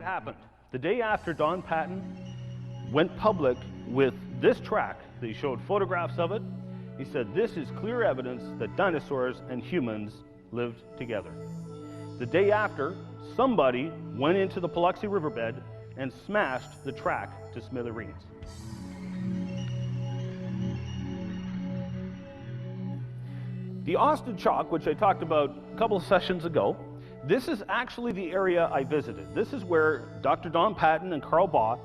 happened. The day after Don Patton went public with this track, they showed photographs of it. He said, this is clear evidence that dinosaurs and humans lived together. The day after, somebody went into the Paluxy Riverbed and smashed the track to smithereens. The Austin Chalk, which I talked about a couple of sessions ago, this is actually the area I visited. This is where Dr. Don Patton and Carl Baugh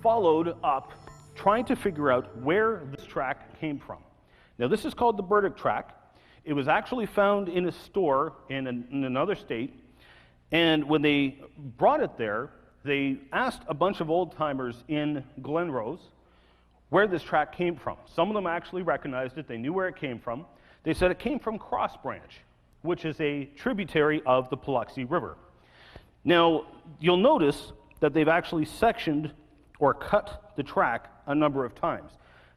followed up trying to figure out where this track came from. Now, this is called the Burdick track. It was actually found in a store in another state, and when they brought it there, they asked a bunch of old-timers in Glenrose where this track came from. Some of them actually recognized it. They knew where it came from. They said it came from Cross Branch, which is a tributary of the Paluxy River. Now, you'll notice that they've actually sectioned or cut the track a number of times.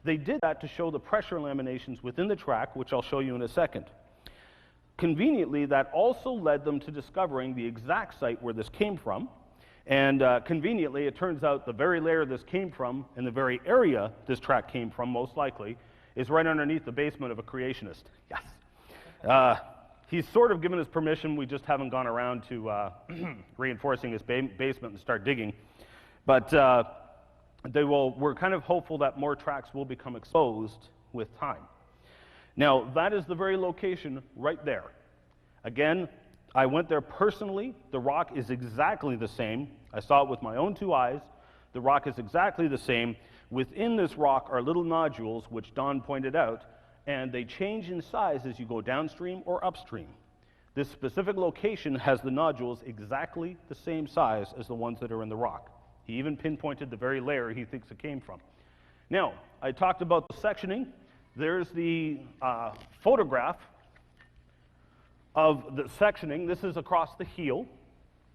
They did that to show the pressure laminations within the track, which I'll show you in a second. Conveniently, that also led them to discovering the exact site where this came from. And conveniently, it turns out the very layer this came from and the very area this track came from, most likely, is right underneath the basement of a creationist. Yes. He's sort of given us permission. We just haven't gone around to reinforcing his basement and start digging. But we're kind of hopeful that more tracks will become exposed with time. Now, that is the very location right there. Again, I went there personally. The rock is exactly the same. I saw it with my own two eyes. The rock is exactly the same. Within this rock are little nodules, which Don pointed out, and they change in size as you go downstream or upstream. This specific location has the nodules exactly the same size as the ones that are in the rock. He even pinpointed the very layer he thinks it came from. Now, I talked about the sectioning. There's the photograph of the sectioning. This is across the heel,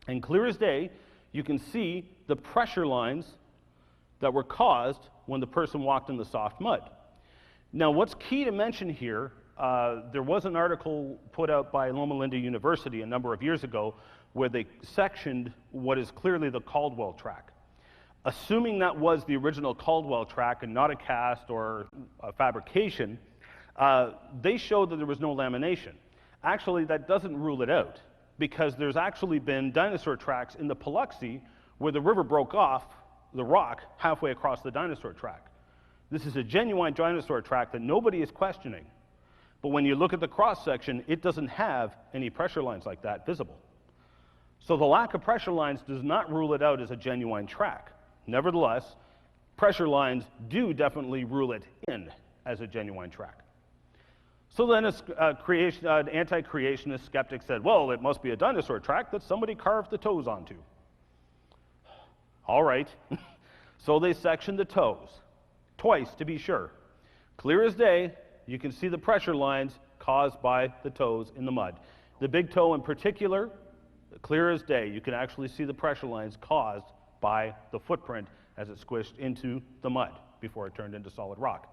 and clear as day, you can see the pressure lines that were caused when the person walked in the soft mud. Now, what's key to mention here, there was an article put out by Loma Linda University a number of years ago where they sectioned what is clearly the Caldwell track. Assuming that was the original Caldwell track and not a cast or a fabrication, they showed that there was no lamination. Actually, that doesn't rule it out, because there's actually been dinosaur tracks in the Paluxy where the river broke off the rock halfway across the dinosaur track. This is a genuine dinosaur track that nobody is questioning. But when you look at the cross-section, it doesn't have any pressure lines like that visible. So the lack of pressure lines does not rule it out as a genuine track. Nevertheless, pressure lines do definitely rule it in as a genuine track. So then an anti-creationist skeptic said, well, it must be a dinosaur track that somebody carved the toes onto. All right. So they sectioned the toes, twice to be sure. Clear as day, you can see the pressure lines caused by the toes in the mud. The big toe in particular, clear as day, you can actually see the pressure lines caused by the footprint as it squished into the mud before it turned into solid rock.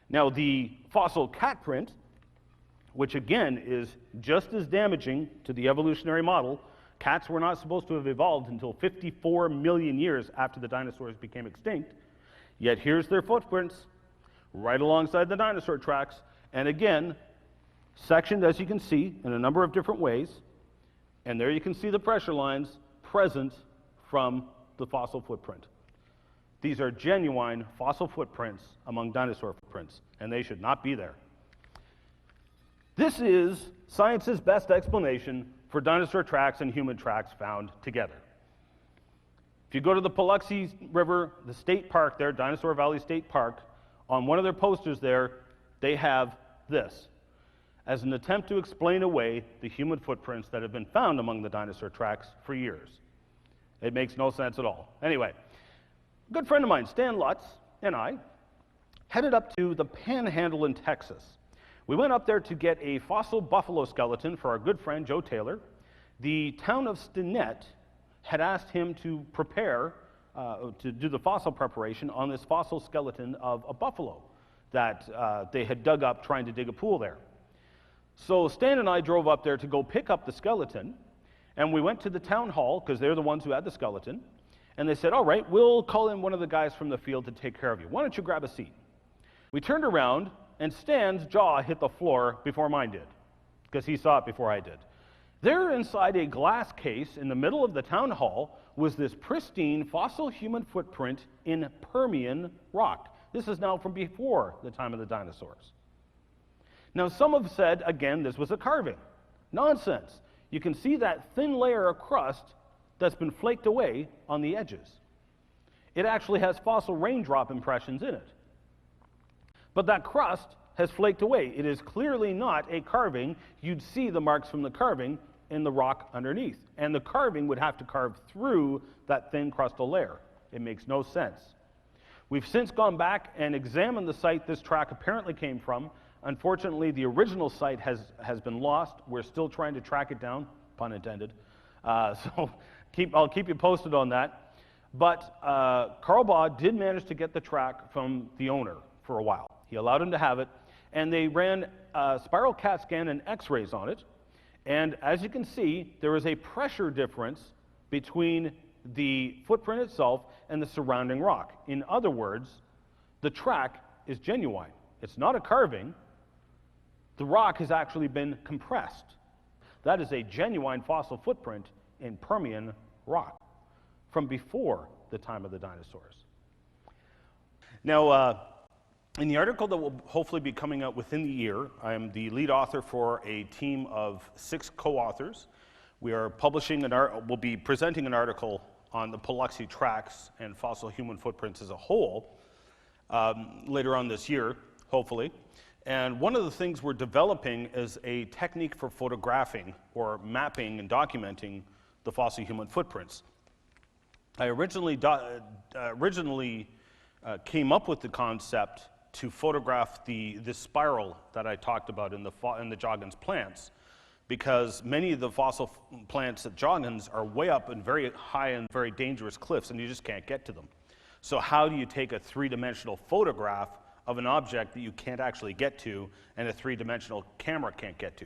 Now, the fossil cat print, which again is just as damaging to the evolutionary model. Cats were not supposed to have evolved until 54 million years after the dinosaurs became extinct, yet here's their footprints right alongside the dinosaur tracks, and again, sectioned, as you can see, in a number of different ways, and there you can see the pressure lines present from the fossil footprint. These are genuine fossil footprints among dinosaur footprints, and they should not be there. This is science's best explanation for dinosaur tracks and human tracks found together. If you go to the Paluxy River, the state park there, Dinosaur Valley State Park, on one of their posters there, they have this as an attempt to explain away the human footprints that have been found among the dinosaur tracks for years. It makes no sense at all. Anyway, a good friend of mine, Stan Lutz, and I headed up to the Panhandle in Texas. We went up there to get a fossil buffalo skeleton for our good friend Joe Taylor. The town of Stinnett had asked him to prepare, to do the fossil preparation on this fossil skeleton of a buffalo that they had dug up trying to dig a pool there. So Stan and I drove up there to go pick up the skeleton, And we went to the town hall, because they're the ones who had the skeleton, and they said, all right, we'll call in one of the guys from the field to take care of you. Why don't you grab a seat? We turned around, and Stan's jaw hit the floor before mine did, because he saw it before I did. There inside a glass case in the middle of the town hall was this pristine fossil human footprint in Permian rock. This is now from before the time of the dinosaurs. Now, some have said, again, this was a carving. Nonsense. You can see that thin layer of crust that's been flaked away on the edges. It actually has fossil raindrop impressions in it. But that crust has flaked away. It is clearly not a carving. You'd see the marks from the carving in the rock underneath. And the carving would have to carve through that thin crustal layer. It makes no sense. We've since gone back and examined the site this track apparently came from. Unfortunately, the original site has been lost. We're still trying to track it down, pun intended. So I'll keep you posted on that. But Carl Baugh did manage to get the track from the owner for a while. He allowed him to have it, and they ran a spiral CAT scan and x-rays on it. And as you can see, there is a pressure difference between the footprint itself and the surrounding rock. In other words, the track is genuine. It's not a carving. The rock has actually been compressed. That is a genuine fossil footprint in Permian rock from before the time of the dinosaurs. Now, in the article that will hopefully be coming out within the year, I am the lead author for a team of 6 co-authors. We are we'll be presenting an article on the Paluxy tracks and fossil human footprints as a whole later on this year, hopefully. And one of the things we're developing is a technique for photographing or mapping and documenting the fossil human footprints. I originally came up with the concept to photograph this spiral that I talked about in the Joggins plants, because many of the fossil plants at Joggins are way up in very high and very dangerous cliffs, and you just can't get to them. So how do you take a three-dimensional photograph of an object that you can't actually get to and a three-dimensional camera can't get to?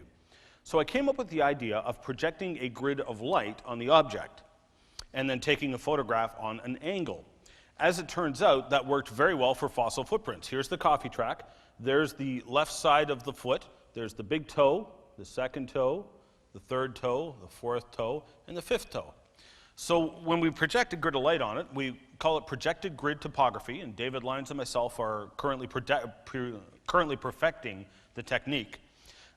So I came up with the idea of projecting a grid of light on the object and then taking a photograph on an angle. As it turns out, that worked very well for fossil footprints. Here's the coffee track. There's the left side of the foot. There's the big toe, the second toe, the third toe, the fourth toe, and the fifth toe. So when we project a grid of light on it, we call it projected grid topography, and David Lyons and myself are currently perfecting the technique.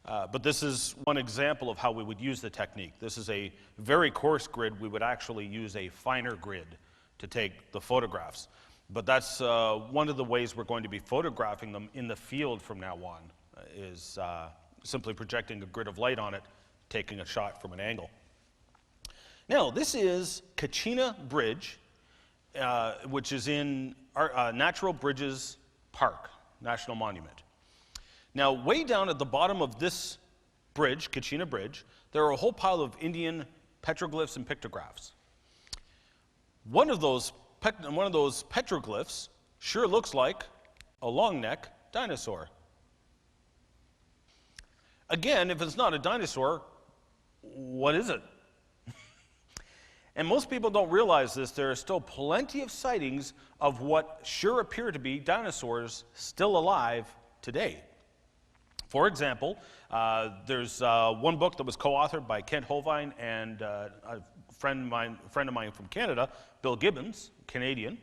But this is one example of how we would use the technique. This is a very coarse grid. We would actually use a finer grid to take the photographs. But that's one of the ways we're going to be photographing them in the field from now on, is simply projecting a grid of light on it, taking a shot from an angle. Now, this is Kachina Bridge, which is in Natural Bridges Park, National Monument. Now, way down at the bottom of this bridge, Kachina Bridge, there are a whole pile of Indian petroglyphs and pictographs. One of those petroglyphs sure looks like a long neck dinosaur. Again, if it's not a dinosaur, what is it? And most people don't realize this. There are still plenty of sightings of what sure appear to be dinosaurs still alive today. For example, there's one book that was co-authored by Kent Hovind and a friend of mine from Canada, Bill Gibbons, Canadian.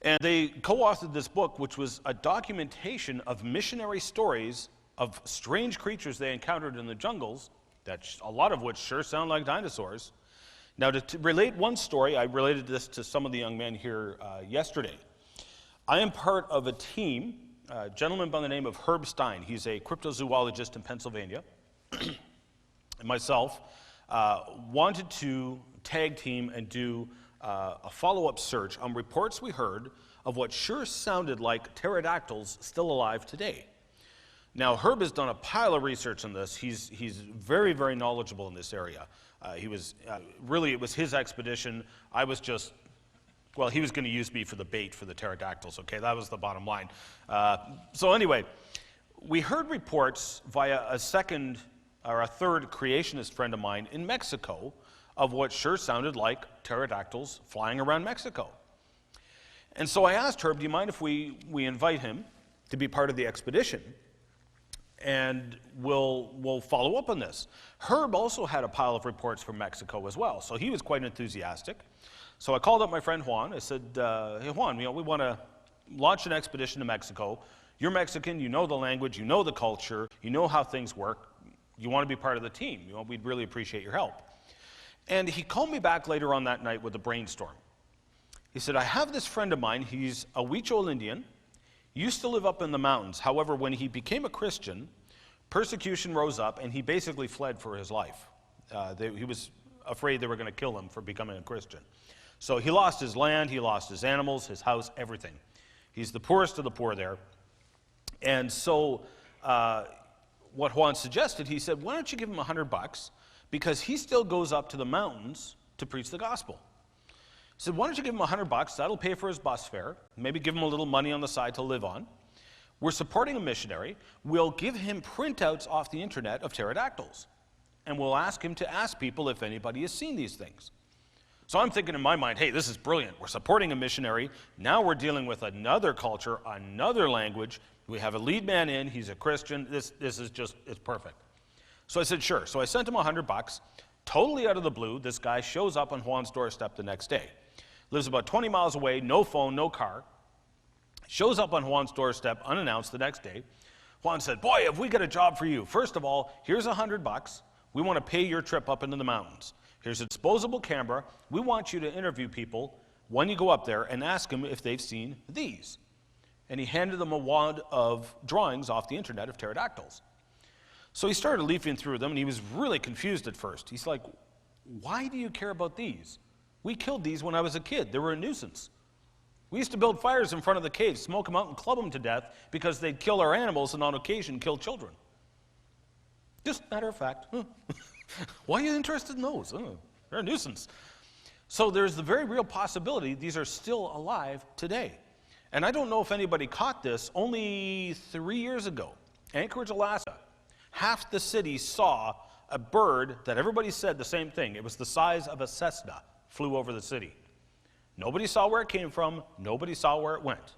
And they co-authored this book, which was a documentation of missionary stories of strange creatures they encountered in the jungles, a lot of which sure sound like dinosaurs. Now, to relate one story, I related this to some of the young men here yesterday. I am part of a team, a gentleman by the name of Herb Stein. He's a cryptozoologist in Pennsylvania. And myself wanted to tag team and do a follow-up search on reports we heard of what sure sounded like pterodactyls still alive today. Now, Herb has done a pile of research on this. He's very, very knowledgeable in this area. It was his expedition. I was just, well, he was going to use me for the bait for the pterodactyls, okay? That was the bottom line. So anyway, we heard reports via a third creationist friend of mine in Mexico of what sure sounded like pterodactyls flying around Mexico. And so I asked Herb, do you mind if we invite him to be part of the expedition? And we'll follow up on this. Herb also had a pile of reports from Mexico as well, so he was quite enthusiastic. So I called up my friend Juan. I said, hey Juan, we want to launch an expedition to Mexico. You're Mexican, you know the language, you know the culture, you know how things work. You want to be part of the team. We'd really appreciate your help. And he called me back later on that night with a brainstorm. He said, I have this friend of mine, he's a Huichol Indian, used to live up in the mountains. However, when he became a Christian, persecution rose up and he basically fled for his life. He was afraid they were going to kill him for becoming a Christian. So he lost his land, he lost his animals, his house, everything. He's the poorest of the poor there. And so what Juan suggested, he said, why don't you give him $100 because he still goes up to the mountains to preach the gospel. He said, why don't you give him $100? That'll pay for his bus fare. Maybe give him a little money on the side to live on. We're supporting a missionary. We'll give him printouts off the internet of pterodactyls. And we'll ask him to ask people if anybody has seen these things. So I'm thinking in my mind, hey, this is brilliant. We're supporting a missionary. Now we're dealing with another culture, another language. We have a lead man in. He's a Christian. This is just, it's perfect. So I said, sure. So I sent him $100. Totally out of the blue, this guy shows up on Juan's doorstep the next day. Lives about 20 miles away, no phone, no car. Shows up on Juan's doorstep unannounced the next day. Juan said, boy, have we got a job for you. First of all, here's $100. We want to pay your trip up into the mountains. Here's a disposable camera. We want you to interview people when you go up there and ask them if they've seen these. And he handed them a wad of drawings off the internet of pterodactyls. So he started leafing through them, and he was really confused at first. He's like, why do you care about these? We killed these when I was a kid. They were a nuisance. We used to build fires in front of the caves, smoke them out, and club them to death because they'd kill our animals and on occasion kill children. Just matter of fact. Why are you interested in those? They're a nuisance. So there's the very real possibility these are still alive today. And I don't know if anybody caught this. Only 3 years ago, Anchorage, Alaska, half the city saw a bird that everybody said the same thing. It was the size of a Cessna, flew over the city. Nobody saw where it came from. Nobody saw where it went.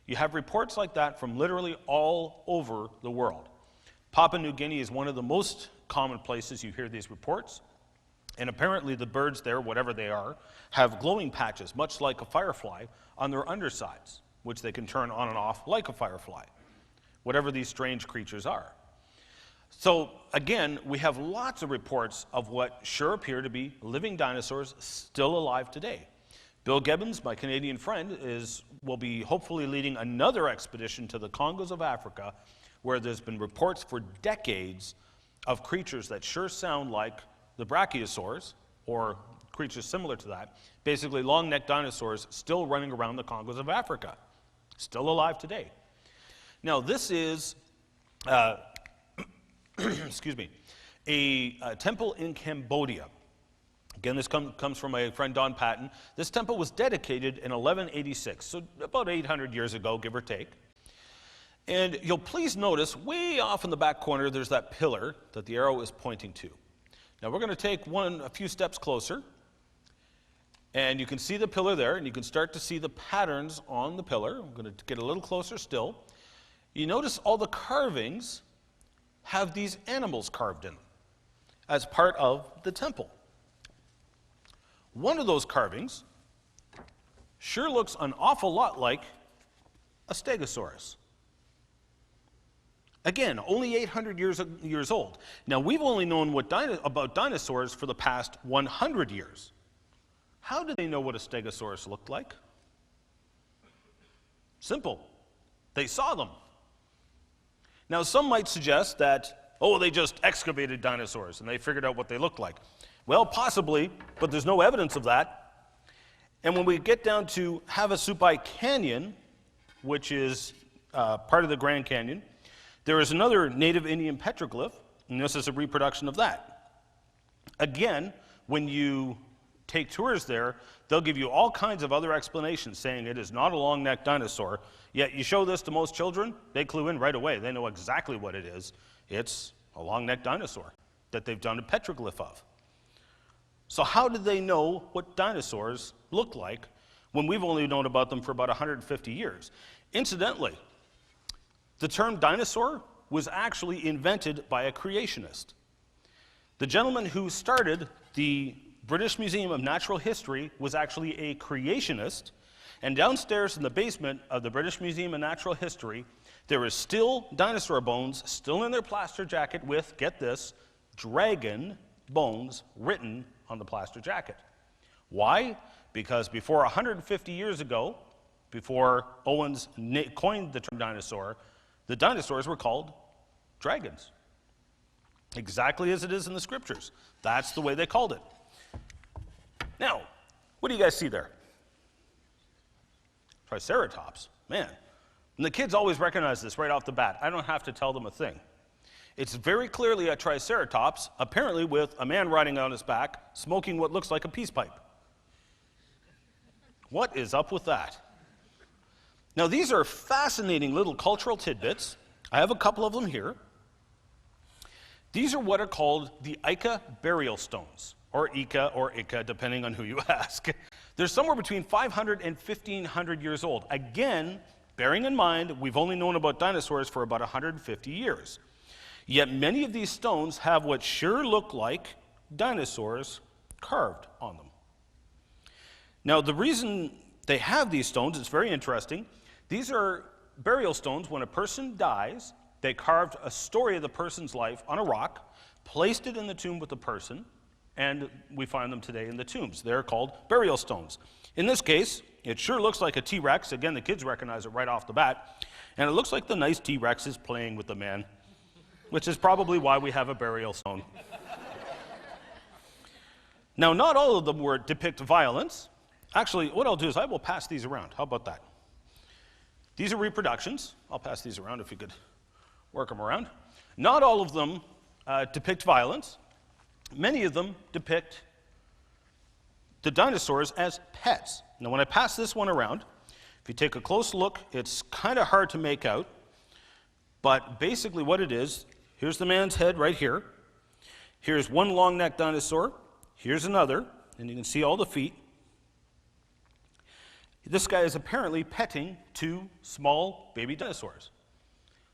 You have reports like that from literally all over the world. Papua New Guinea is one of the most common places you hear these reports. And apparently the birds there, whatever they are, have glowing patches, much like a firefly, on their undersides, which they can turn on and off like a firefly, whatever these strange creatures are. So again, we have lots of reports of what sure appear to be living dinosaurs still alive today. Bill Gibbons, my Canadian friend, will be hopefully leading another expedition to the Congos of Africa, where there's been reports for decades of creatures that sure sound like the brachiosaurs, or creatures similar to that, basically long-necked dinosaurs still running around the Congos of Africa, still alive today. Now this is, excuse me, a temple in Cambodia. Again, this comes from my friend Don Patton. This temple was dedicated in 1186, so about 800 years ago, give or take. And you'll please notice, way off in the back corner, there's that pillar that the arrow is pointing to. Now we're going to take a few steps closer, and you can see the pillar there, and you can start to see the patterns on the pillar. I'm going to get a little closer still. You notice all the carvings have these animals carved in them as part of the temple. One of those carvings sure looks an awful lot like a Stegosaurus. Again, only 800 years old. Now, we've only known about dinosaurs for the past 100 years. How did they know what a Stegosaurus looked like? Simple. They saw them. Now, some might suggest that, oh, they just excavated dinosaurs and they figured out what they looked like. Well, possibly, but there's no evidence of that. And when we get down to Havasupai Canyon, which is part of the Grand Canyon, there is another native Indian petroglyph, and this is a reproduction of that. Again, when you take tours there, they'll give you all kinds of other explanations saying it is not a long-necked dinosaur, yet you show this to most children, they clue in right away. They know exactly what it is. It's a long-necked dinosaur that they've done a petroglyph of. So how did they know what dinosaurs looked like when we've only known about them for about 150 years? Incidentally, the term dinosaur was actually invented by a creationist. The gentleman who started the British Museum of Natural History was actually a creationist, and downstairs in the basement of the British Museum of Natural History, there is still dinosaur bones, still in their plaster jacket with, get this, dragon bones written on the plaster jacket. Why? Because before 150 years ago, before Owens coined the term dinosaur, the dinosaurs were called dragons. Exactly as it is in the scriptures. That's the way they called it. Now, what do you guys see there? Triceratops. Man. And the kids always recognize this right off the bat. I don't have to tell them a thing. It's very clearly a triceratops, apparently with a man riding on his back, smoking what looks like a peace pipe. What is up with that? Now, these are fascinating little cultural tidbits. I have a couple of them here. These are what are called the Ica burial stones, or Ica, depending on who you ask. They're somewhere between 500 and 1,500 years old. Again, bearing in mind, we've only known about dinosaurs for about 150 years. Yet many of these stones have what sure look like dinosaurs carved on them. Now, the reason they have these stones is very interesting. These are burial stones. When a person dies, they carved a story of the person's life on a rock, placed it in the tomb with the person, and we find them today in the tombs. They're called burial stones. In this case, it sure looks like a T-Rex. Again, the kids recognize it right off the bat. And it looks like the nice T-Rex is playing with the man, which is probably why we have a burial stone. Now, not all of them depict violence. Actually, what I'll do is I will pass these around. How about that? These are reproductions. I'll pass these around if you could work them around. Not all of them depict violence. Many of them depict the dinosaurs as pets. Now, when I pass this one around, if you take a close look, it's kind of hard to make out. But basically what it is, here's the man's head right here. Here's one long-necked dinosaur. Here's another, and you can see all the feet. This guy is apparently petting two small baby dinosaurs.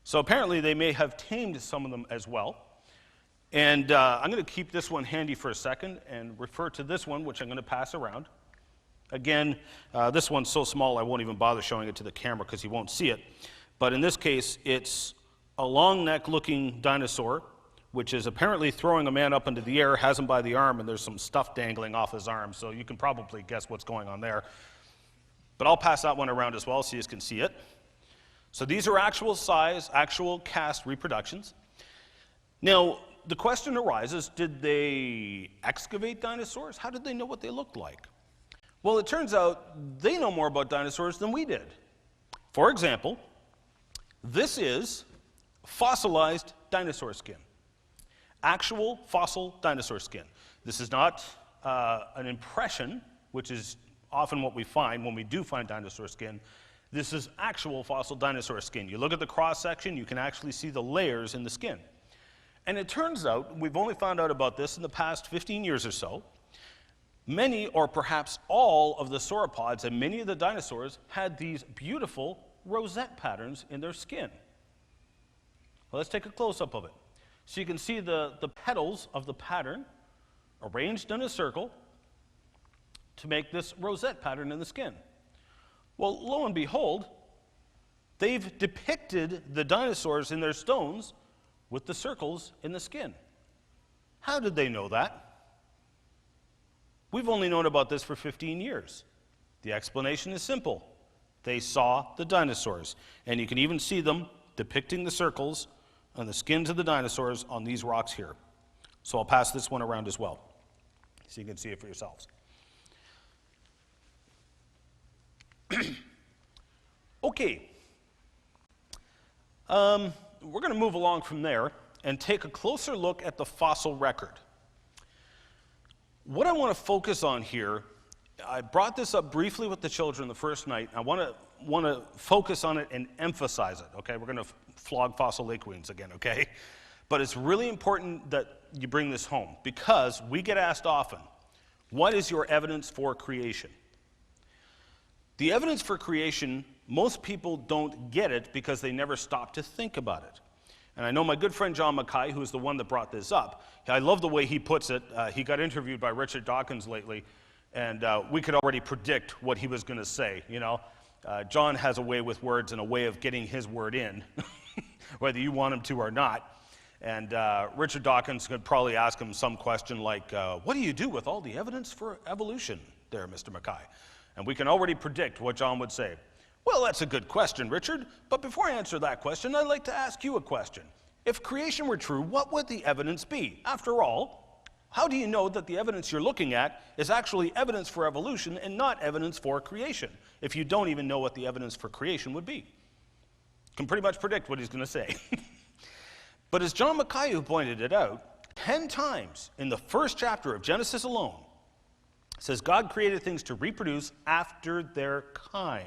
So apparently they may have tamed some of them as well. And I'm going to keep this one handy for a second and refer to this one, which I'm going to pass around. Again, this one's so small I won't even bother showing it to the camera because you won't see it. But in this case, it's a long neck looking dinosaur, which is apparently throwing a man up into the air, has him by the arm, and there's some stuff dangling off his arm, so you can probably guess what's going on there. But I'll pass that one around as well so you can see it. So these are actual size, actual cast reproductions. Now, the question arises, did they excavate dinosaurs? How did they know what they looked like? Well, it turns out they know more about dinosaurs than we did. For example, this is fossilized dinosaur skin. Actual fossil dinosaur skin. This is not an impression, which is often what we find when we do find dinosaur skin. This is actual fossil dinosaur skin. You look at the cross-section, you can actually see the layers in the skin. And it turns out, we've only found out about this in the past 15 years or so, many or perhaps all of the sauropods and many of the dinosaurs had these beautiful rosette patterns in their skin. Well, let's take a close-up of it. So you can see the petals of the pattern arranged in a circle to make this rosette pattern in the skin. Well, lo and behold, they've depicted the dinosaurs in their stones with the circles in the skin. How did they know that? We've only known about this for 15 years. The explanation is simple. They saw the dinosaurs, and you can even see them depicting the circles on the skins of the dinosaurs on these rocks here. So I'll pass this one around as well, so you can see it for yourselves. Okay. We're going to move along from there and take a closer look at the fossil record. What I want to focus on here, I brought this up briefly with the children the first night. I want to focus on it and emphasize it, okay? We're going to flog fossil lake queens again, okay? But it's really important that you bring this home because we get asked often, What is your evidence for creation? The evidence for creation, most people don't get it because they never stop to think about it. And I know my good friend John Mackay, who's the one that brought this up, I love the way he puts it. He got interviewed by Richard Dawkins lately, and we could already predict what he was going to say. John has a way with words and a way of getting his word in, whether you want him to or not. And Richard Dawkins could probably ask him some question like, what do you do with all the evidence for evolution there, Mr. Mackay? And we can already predict what John would say. Well, that's a good question, Richard, but before I answer that question, I'd like to ask you a question. If creation were true, what would the evidence be? After all, how do you know that the evidence you're looking at is actually evidence for evolution and not evidence for creation, if you don't even know what the evidence for creation would be? You can pretty much predict what he's going to say. But as John Mackay pointed it out, 10 times in the first chapter of Genesis alone, it says God created things to reproduce after their kind.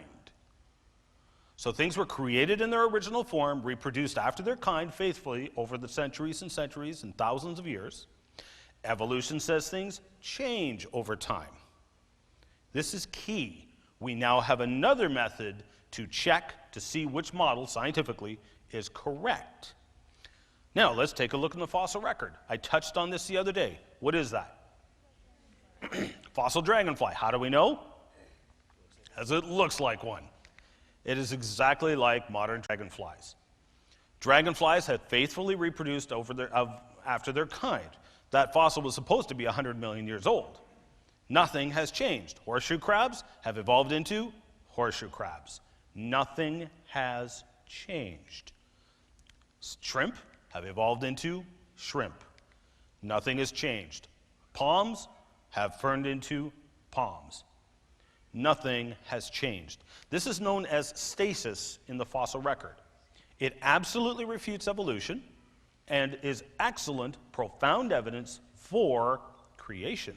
So things were created in their original form, reproduced after their kind faithfully over the centuries and centuries and thousands of years. Evolution says things change over time. This is key. We now have another method to check to see which model scientifically is correct. Now, let's take a look in the fossil record. I touched on this the other day. What is that? Fossil dragonfly. How do we know? As it looks like one. It is exactly like modern dragonflies. Dragonflies have faithfully reproduced after their kind. That fossil was supposed to be 100 million years old. Nothing has changed. Horseshoe crabs have evolved into horseshoe crabs. Nothing has changed. Shrimp have evolved into shrimp. Nothing has changed. Palms have turned into palms. Nothing has changed. This is known as stasis in the fossil record. It absolutely refutes evolution and is excellent, profound evidence for creation.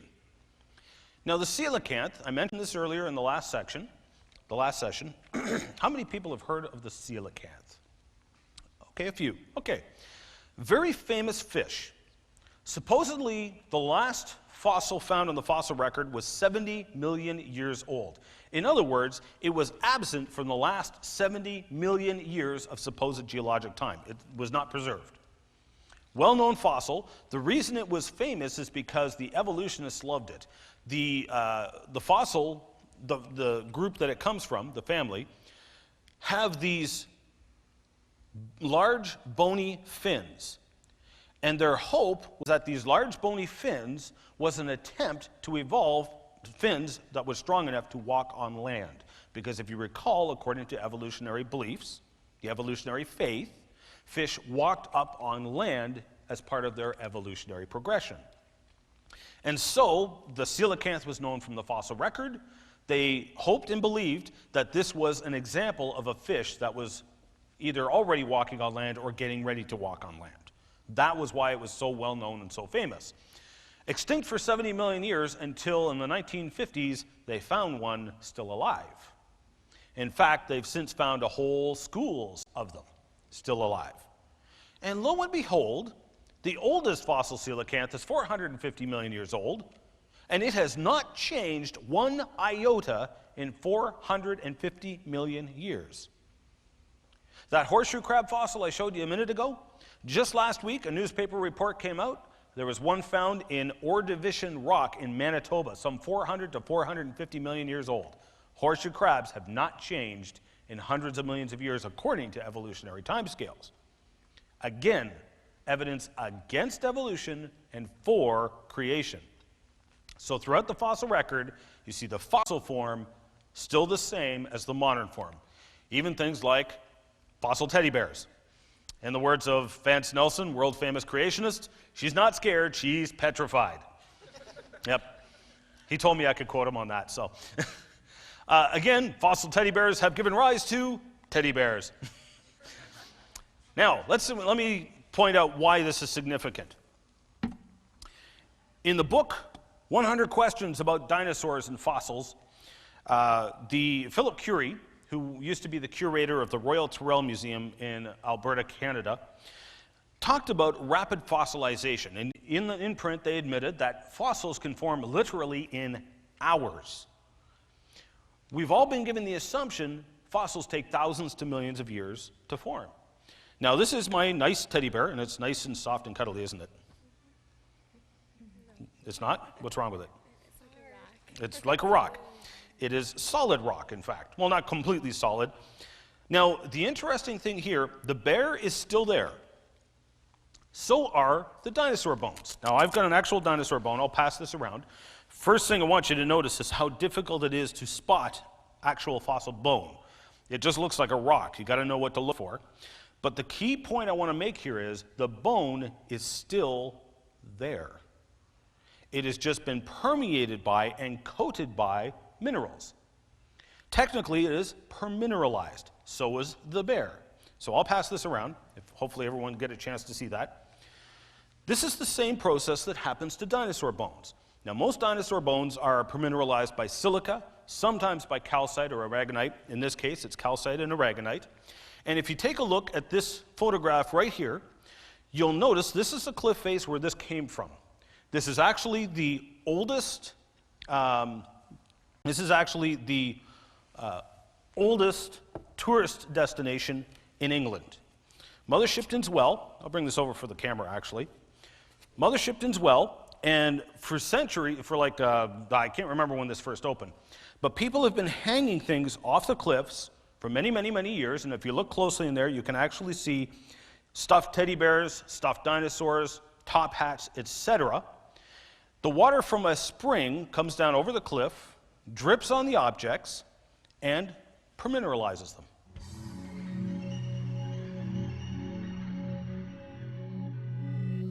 Now, the coelacanth, I mentioned this earlier in the last session. How many people have heard of the coelacanth? Okay, a few. Okay. Very famous fish. Supposedly, the last fossil found on the fossil record was 70 million years old. In other words, it was absent from the last 70 million years of supposed geologic time. It was not preserved. Well-known fossil. The reason it was famous is because the evolutionists loved it. The fossil, the group that it comes from, the family, have these large bony fins. And their hope was that these large bony fins was an attempt to evolve fins that was strong enough to walk on land. Because if you recall, according to evolutionary beliefs, the evolutionary faith, fish walked up on land as part of their evolutionary progression. And so the coelacanth was known from the fossil record. They hoped and believed that this was an example of a fish that was either already walking on land or getting ready to walk on land. That was why it was so well known and so famous. Extinct for 70 million years until in the 1950s, they found one still alive. In fact, they've since found a whole schools of them still alive. And lo and behold, the oldest fossil coelacanth is 450 million years old, and it has not changed one iota in 450 million years. That horseshoe crab fossil I showed you a minute ago, just last week, a newspaper report came out. There was one found in Ordovician rock in Manitoba, some 400 to 450 million years old. Horseshoe crabs have not changed in hundreds of millions of years according to evolutionary timescales. Again, evidence against evolution and for creation. So throughout the fossil record, you see the fossil form still the same as the modern form. Even things like fossil teddy bears. In the words of Vance Nelson, world-famous creationist, she's not scared, she's petrified. Yep. He told me I could quote him on that. So, again, fossil teddy bears have given rise to teddy bears. Now, let me point out why this is significant. In the book, 100 Questions About Dinosaurs and Fossils, Philip Curie, who used to be the curator of the Royal Tyrrell Museum in Alberta, Canada, talked about rapid fossilization. And in print, they admitted that fossils can form literally in hours. We've all been given the assumption fossils take thousands to millions of years to form. Now, this is my nice teddy bear, and it's nice and soft and cuddly, isn't it? It's not? What's wrong with it? It's like a rock. It is solid rock, in fact. Well, not completely solid. Now, the interesting thing here, the bear is still there. So are the dinosaur bones. Now, I've got an actual dinosaur bone. I'll pass this around. First thing I want you to notice is how difficult it is to spot actual fossil bone. It just looks like a rock. You got to know what to look for. But the key point I want to make here is the bone is still there. It has just been permeated by and coated by minerals. Technically, it is permineralized. So is the bear. So I'll pass this around. Hopefully everyone get a chance to see that. This is the same process that happens to dinosaur bones. Now, most dinosaur bones are permineralized by silica, sometimes by calcite or aragonite. In this case, it's calcite and aragonite. And if you take a look at this photograph right here, you'll notice this is the cliff face where this came from. This is actually the oldest, oldest tourist destination in England. Mother Shipton's Well, I'll bring this over for the camera actually. Mother Shipton's Well, and for I can't remember when this first opened, but people have been hanging things off the cliffs for many, many, many years, and if you look closely in there, you can actually see stuffed teddy bears, stuffed dinosaurs, top hats, etc. The water from a spring comes down over the cliff, drips on the objects, and permineralizes them.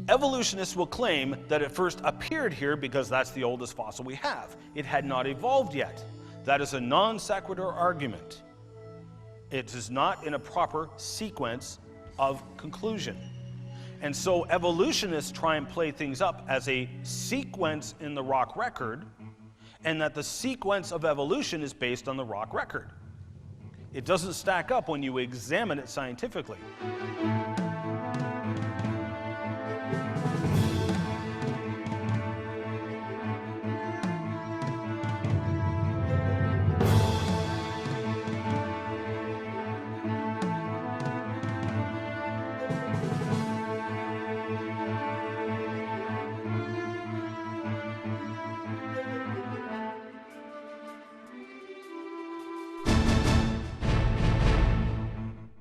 Evolutionists will claim that it first appeared here because that's the oldest fossil we have. It had not evolved yet. That is a non sequitur argument. It is not in a proper sequence of conclusion. And so evolutionists try and play things up as a sequence in the rock record, and that the sequence of evolution is based on the rock record. It doesn't stack up when you examine it scientifically.